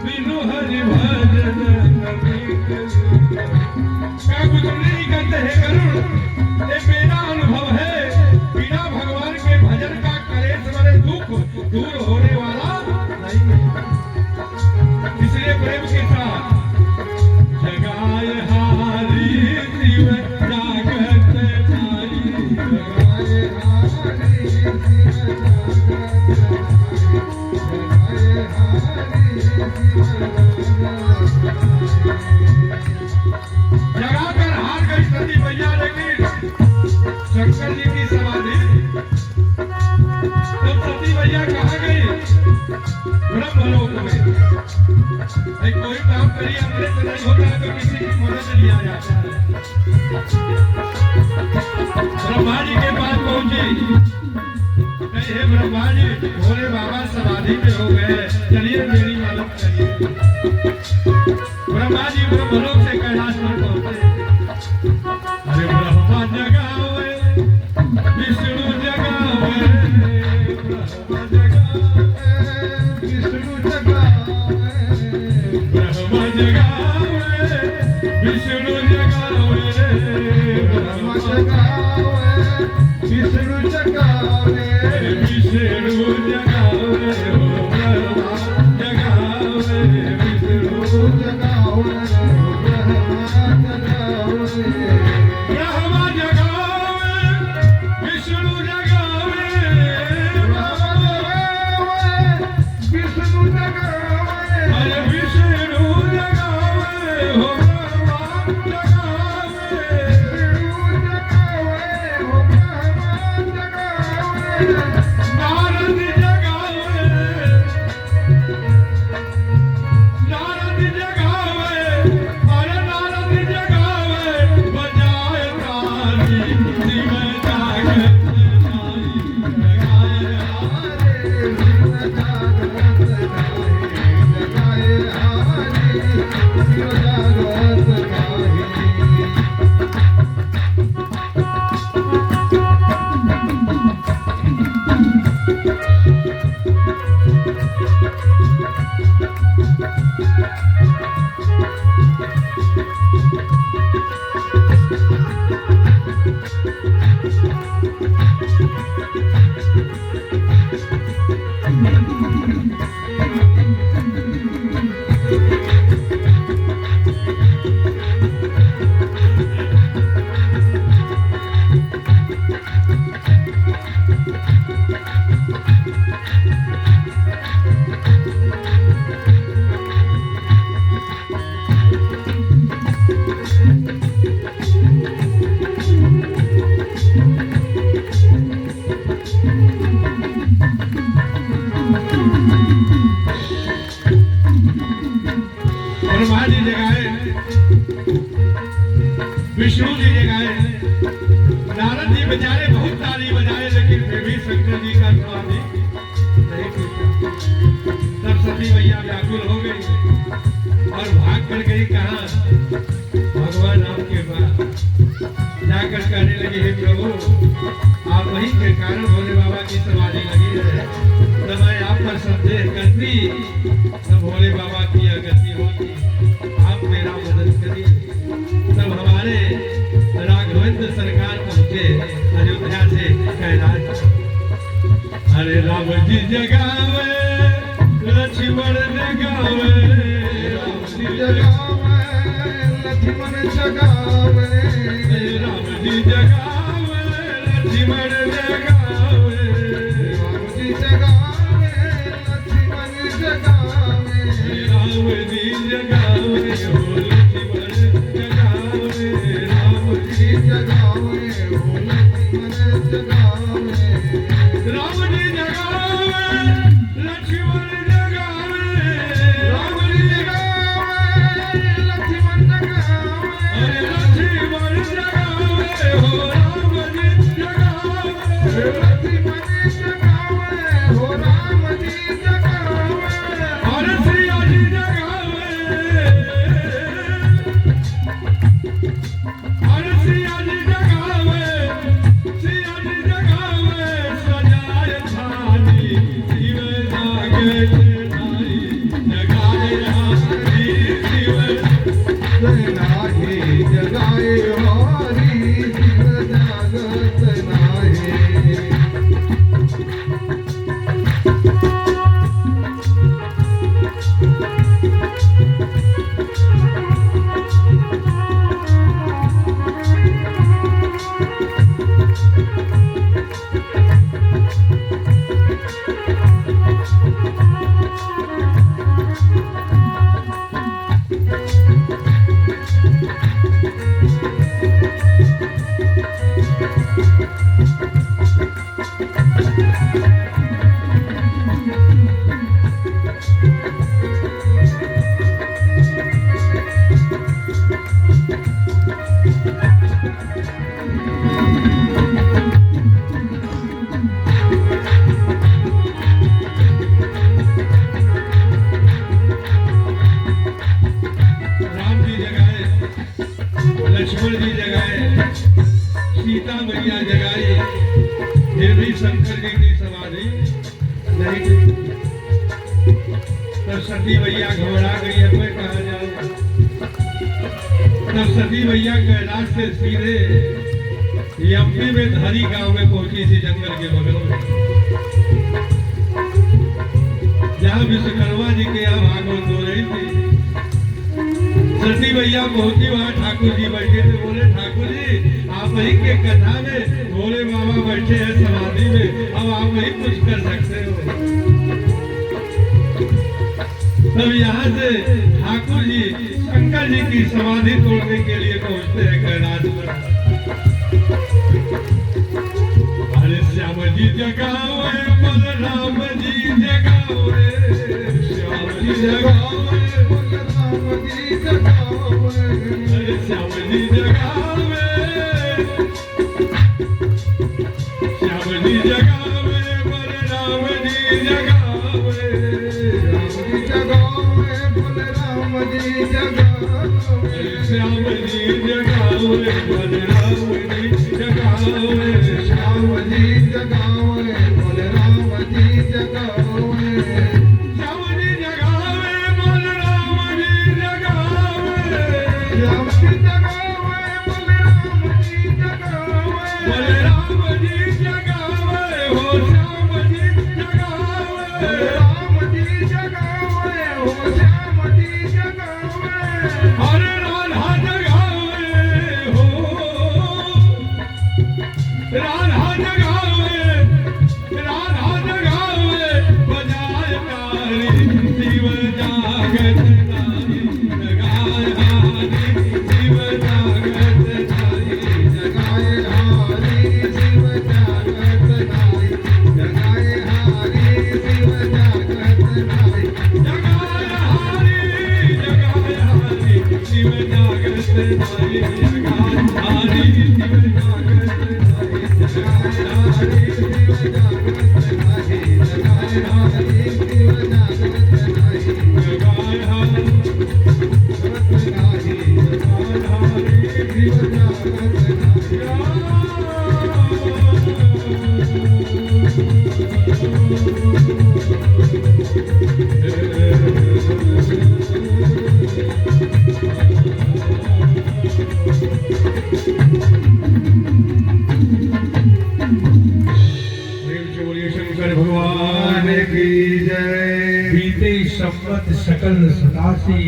बिनु हरि भजन क्या कुछ नहीं करते हैं करुण, ये मेरा अनुभव है। बिना भगवान के भजन का कलेश वाले दुख दूर होने वाला नहीं है। इसलिए प्रेम के साथ जगाए हारी शिव जागत नारी, जगाए हारी शिव जगाकर हार गई सती मैया, लेकिन शंकर जी की समाधि तब सती मैया कहाँ गई? ब्रह्मलोक में। कोई काम करिए अपने से नहीं होता है तो किसी की मदद लिया जाता है। ब्रह्मा जी के पास पहुंची, हे ब्रह्मा जी, भोले बाबा समाधि में हो गए, चलिए मेरी मदद करिए। ब्रह्मा जी ब्रह्मलोक से कैलाश पर पहुंचे। अरे ब्रह्मा जगावे विष्णु जगावे, ब्रह्मा जगावे विष्णु जगावे, ब्रह्मा जगावे विष्णु जगावे, ब्रह्मा जगावे विष्णु जगावे, विष्णु जगावे हो ब्रह्मा जगावे, विष्णु जगावे ब्रह्मा जगावे, विष्णु जगावे, विष्णु जगावे, अरे विष्णु जगावे हो ब्रह्मा जगावे, विष्णु जगावे हो ब्रह्मा जगावे, नारद जगावे, नारद जगावे, अरे नारद जगावे, बजाए ताली शिव जागत नारी, जगाए हारे शिव जागत नारी, जगाए हारे शिव जागत नारी। ब्रह्मा जी जगाए, विष्णु जी जगाए, नारद जी बेचारे बहुत ताली बजाए, लेकिन फिर भी शंकर जी का समाधि नहीं टूटा। तब सती मैया व्याकुल हो गई और भाग कर गई कहाँ? भगवान आपके पास जाकर कहने लगी, हे प्रभु, आप वही के कारण भोले बाबा की समाधि लगी है। तब मैं आप पर संदेह करती तब भोले बाबा की अगति होती, आप मेरा मदद करिए। तब हमारे राघवेंद्र सरकार पहुंचे अयोध्या से कैलाश। अरे राम जी जगावे, लक्ष्मण जगावे, राम जी जगावे, लक्ष्मण जगावे, राम जी जगावे, लक्ष्मण जगावे, राम जी जगावे, लक्ष्मण जगावे, राम जी जगावे हो लक्ष्मण जगावे, राम जी जगावे हो लक्ष्मण जगावे, राम जी जगावे, लक्ष्मण जगावे, राम जी जगावे, लक्ष्मण जगावे, अरे लक्ष्मण जगावे हो राम जी जगावे, लक्ष्मण जी जगाए, सीता मैया जगाई, फिर भी शंकर जी की समाधि नहीं थी। तब सती मैया घबरा गई, अब मैं कहाँ जाऊँ। तब सती मैया कैलाश से सीधे एमपी में धारी गांव में पहुंची थी, जंगल के बगल में, जहाँ विश्वकर्मा जी के यहाँ भागवत हो रही थी। सती मैया पहुंची, वहां ठाकुर जी बैठे थे। बोले ठाकुर जी, आप ही के कथा में भोले बाबा बैठे हैं समाधि में, अब आप ही कुछ कर सकते हो। तब यहाँ से ठाकुर जी शंकर जी की समाधि तोड़ने के लिए पहुंचते हैं कैलाश पर। अरे श्याम जी जगावे, बलराम जी जगावे, श्याम जी जगावे, बलराम जी जगावे, अरे श्याम जी जगावे, श्याम जी जगावे, बलराम जी जगावे, राम जी जगावे, बलराम जी जगावे, श्याम जी जगावे, बलराम जी जगावे, श्याम जी जगावे, बलराम जी जगावे, श्याम जी जगावे, बलराम जी जगावे, श्याम जी जगावे, बलराम जी जगावे, बलराम जी जगावे, हो श्याम जी जगावे, बलराम जी जगावे, हो श्याम जी जगावे, हरे राधा जगावे, हो राधा जगावे, राधा जगावे, बजाए तारी शिव जागत नारी, जगाए हारी शिव जागत नारी, जगाए हारी शिव जागत नारी, जगाए हारी शिव जागत नारी, जगाए हारी, जगाए हारी शिव जागत नारी, जगाए हारी शिव जागत नारी, जगाए हारी शिव जागत नारी, जगाए हारी शिव जागत नारी, जगाए हारी शिव शंकर भगवान की जय। बीते संवत सकल 87